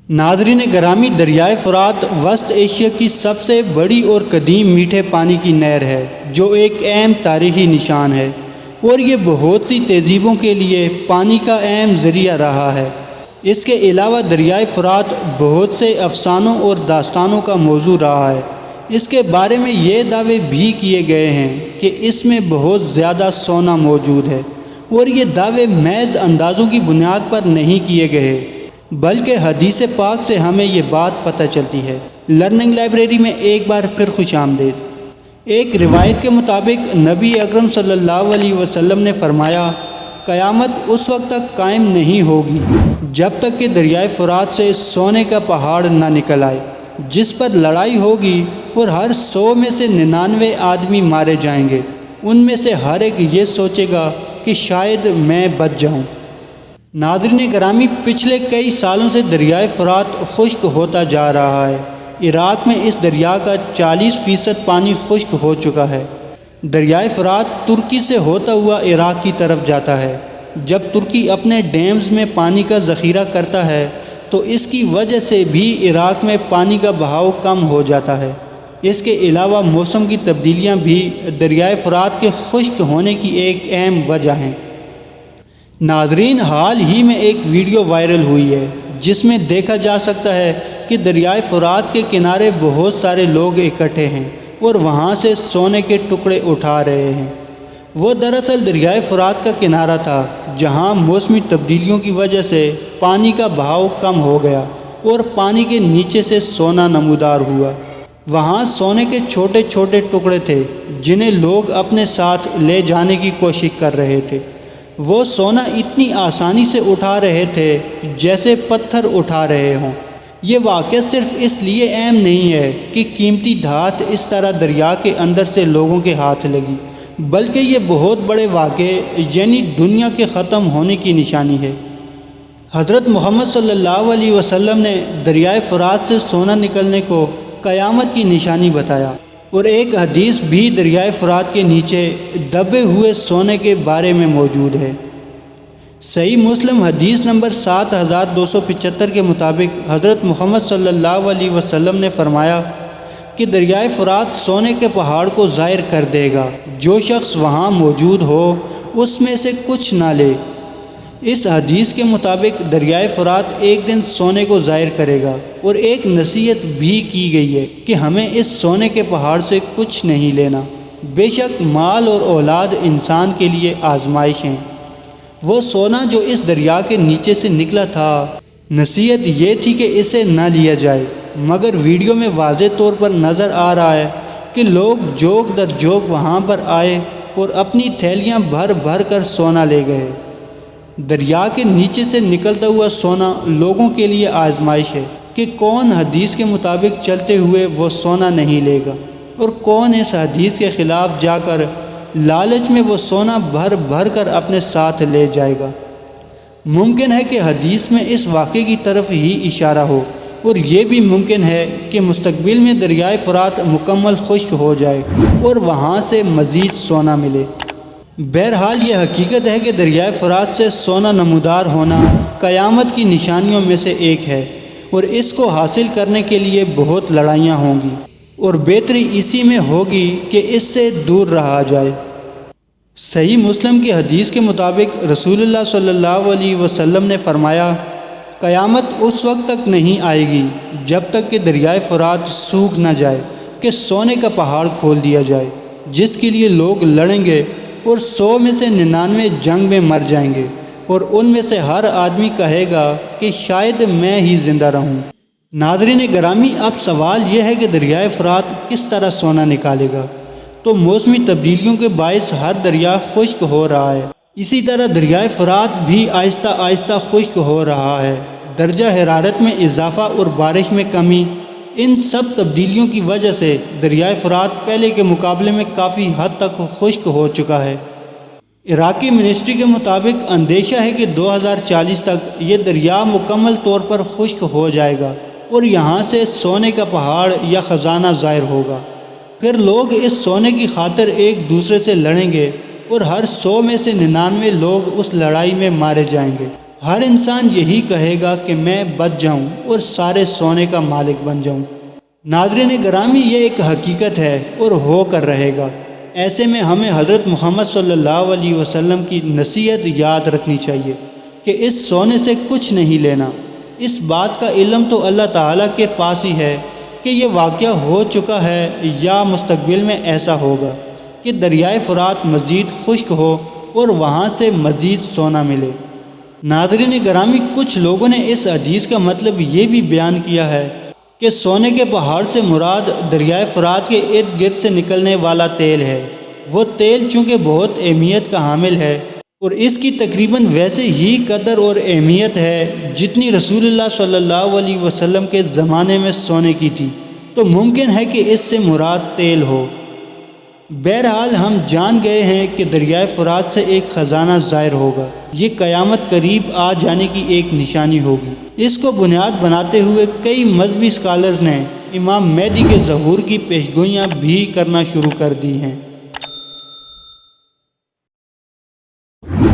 ناظرین گرامی، دریائے فرات وسط ایشیا کی سب سے بڑی اور قدیم میٹھے پانی کی نہر ہے جو ایک اہم تاریخی نشان ہے، اور یہ بہت سی تہذیبوں کے لیے پانی کا اہم ذریعہ رہا ہے۔ اس کے علاوہ دریائے فرات بہت سے افسانوں اور داستانوں کا موضوع رہا ہے۔ اس کے بارے میں یہ دعوے بھی کیے گئے ہیں کہ اس میں بہت زیادہ سونا موجود ہے، اور یہ دعوے محض اندازوں کی بنیاد پر نہیں کیے گئے بلکہ حدیث پاک سے ہمیں یہ بات پتہ چلتی ہے۔ لرننگ لائبریری میں ایک بار پھر خوش آمدید۔ ایک روایت کے مطابق نبی اکرم صلی اللہ علیہ وسلم نے فرمایا، قیامت اس وقت تک قائم نہیں ہوگی جب تک کہ دریائے فرات سے سونے کا پہاڑ نہ نکل آئے، جس پر لڑائی ہوگی اور ہر 100 میں سے 99 آدمی مارے جائیں گے۔ ان میں سے ہر ایک یہ سوچے گا کہ شاید میں بچ جاؤں۔ ناظرین گرامی، پچھلے کئی سالوں سے دریائے فرات خشک ہوتا جا رہا ہے۔ عراق میں اس دریا کا 40% پانی خشک ہو چکا ہے۔ دریائے فرات ترکی سے ہوتا ہوا عراق کی طرف جاتا ہے۔ جب ترکی اپنے ڈیمز میں پانی کا ذخیرہ کرتا ہے تو اس کی وجہ سے بھی عراق میں پانی کا بہاؤ کم ہو جاتا ہے۔ اس کے علاوہ موسم کی تبدیلیاں بھی دریائے فرات کے خشک ہونے کی ایک اہم وجہ ہیں۔ ناظرین، حال ہی میں ایک ویڈیو وائرل ہوئی ہے جس میں دیکھا جا سکتا ہے کہ دریائے فرات کے کنارے بہت سارے لوگ اکٹھے ہیں اور وہاں سے سونے کے ٹکڑے اٹھا رہے ہیں۔ وہ دراصل دریائے فرات کا کنارہ تھا جہاں موسمی تبدیلیوں کی وجہ سے پانی کا بہاؤ کم ہو گیا اور پانی کے نیچے سے سونا نمودار ہوا۔ وہاں سونے کے چھوٹے چھوٹے ٹکڑے تھے جنہیں لوگ اپنے ساتھ لے جانے کی کوشش کر رہے تھے۔ وہ سونا اتنی آسانی سے اٹھا رہے تھے جیسے پتھر اٹھا رہے ہوں۔ یہ واقعہ صرف اس لیے اہم نہیں ہے کہ قیمتی دھات اس طرح دریا کے اندر سے لوگوں کے ہاتھ لگی، بلکہ یہ بہت بڑے واقعے یعنی دنیا کے ختم ہونے کی نشانی ہے۔ حضرت محمد صلی اللہ علیہ وسلم نے دریائے فرات سے سونا نکلنے کو قیامت کی نشانی بتایا، اور ایک حدیث بھی دریائے فرات کے نیچے دبے ہوئے سونے کے بارے میں موجود ہے۔ صحیح مسلم حدیث نمبر 7275 کے مطابق حضرت محمد صلی اللہ علیہ وسلم نے فرمایا کہ دریائے فرات سونے کے پہاڑ کو ظاہر کر دے گا۔ جو شخص وہاں موجود ہو اس میں سے کچھ نہ لے۔ اس حدیث کے مطابق دریائے فرات ایک دن سونے کو ظاہر کرے گا، اور ایک نصیحت بھی کی گئی ہے کہ ہمیں اس سونے کے پہاڑ سے کچھ نہیں لینا۔ بے شک مال اور اولاد انسان کے لیے آزمائش ہیں۔ وہ سونا جو اس دریا کے نیچے سے نکلا تھا، نصیحت یہ تھی کہ اسے نہ لیا جائے، مگر ویڈیو میں واضح طور پر نظر آ رہا ہے کہ لوگ جوک در جوک وہاں پر آئے اور اپنی تھیلیاں بھر بھر کر سونا لے گئے۔ دریا کے نیچے سے نکلتا ہوا سونا لوگوں کے لیے آزمائش ہے کہ کون حدیث کے مطابق چلتے ہوئے وہ سونا نہیں لے گا، اور کون اس حدیث کے خلاف جا کر لالچ میں وہ سونا بھر بھر کر اپنے ساتھ لے جائے گا۔ ممکن ہے کہ حدیث میں اس واقعے کی طرف ہی اشارہ ہو، اور یہ بھی ممکن ہے کہ مستقبل میں دریائے فرات مکمل خشک ہو جائے اور وہاں سے مزید سونا ملے۔ بہرحال یہ حقیقت ہے کہ دریائے فرات سے سونا نمودار ہونا قیامت کی نشانیوں میں سے ایک ہے، اور اس کو حاصل کرنے کے لیے بہت لڑائیاں ہوں گی، اور بہتری اسی میں ہوگی کہ اس سے دور رہا جائے۔ صحیح مسلم کی حدیث کے مطابق رسول اللہ صلی اللہ علیہ وسلم نے فرمایا، قیامت اس وقت تک نہیں آئے گی جب تک کہ دریائے فرات سوکھ نہ جائے کہ سونے کا پہاڑ کھول دیا جائے، جس کے لیے لوگ لڑیں گے اور 100 میں سے 99 جنگ میں مر جائیں گے، اور ان میں سے ہر آدمی کہے گا کہ شاید میں ہی زندہ رہوں۔ ناظرین گرامی، اب سوال یہ ہے کہ دریائے فرات کس طرح سونا نکالے گا؟ تو موسمی تبدیلیوں کے باعث ہر دریا خشک ہو رہا ہے، اسی طرح دریائے فرات بھی آہستہ آہستہ خشک ہو رہا ہے۔ درجہ حرارت میں اضافہ اور بارش میں کمی، ان سب تبدیلیوں کی وجہ سے دریائے فرات پہلے کے مقابلے میں کافی حد تک خشک ہو چکا ہے۔ عراقی منسٹری کے مطابق اندیشہ ہے کہ 2040 تک یہ دریا مکمل طور پر خشک ہو جائے گا اور یہاں سے سونے کا پہاڑ یا خزانہ ظاہر ہوگا۔ پھر لوگ اس سونے کی خاطر ایک دوسرے سے لڑیں گے اور ہر 100 میں سے 99 لوگ اس لڑائی میں مارے جائیں گے۔ ہر انسان یہی کہے گا کہ میں بچ جاؤں اور سارے سونے کا مالک بن جاؤں۔ ناظرین گرامی، یہ ایک حقیقت ہے اور ہو کر رہے گا۔ ایسے میں ہمیں حضرت محمد صلی اللہ علیہ وسلم کی نصیحت یاد رکھنی چاہیے کہ اس سونے سے کچھ نہیں لینا۔ اس بات کا علم تو اللہ تعالیٰ کے پاس ہی ہے کہ یہ واقعہ ہو چکا ہے یا مستقبل میں ایسا ہوگا کہ دریائے فرات مزید خشک ہو اور وہاں سے مزید سونا ملے۔ ناظرین گرامی، کچھ لوگوں نے اس حدیث کا مطلب یہ بھی بیان کیا ہے کہ سونے کے پہاڑ سے مراد دریائے فرات کے ارد گرد سے نکلنے والا تیل ہے۔ وہ تیل چونکہ بہت اہمیت کا حامل ہے اور اس کی تقریباً ویسے ہی قدر اور اہمیت ہے جتنی رسول اللہ صلی اللہ علیہ وسلم کے زمانے میں سونے کی تھی، تو ممکن ہے کہ اس سے مراد تیل ہو۔ بہرحال ہم جان گئے ہیں کہ دریائے فرات سے ایک خزانہ ظاہر ہوگا۔ یہ قیامت قریب آ جانے کی ایک نشانی ہوگی۔ اس کو بنیاد بناتے ہوئے کئی مذہبی اسکالرز نے امام مہدی کے ظہور کی پیشگوئیاں بھی کرنا شروع کر دی ہیں۔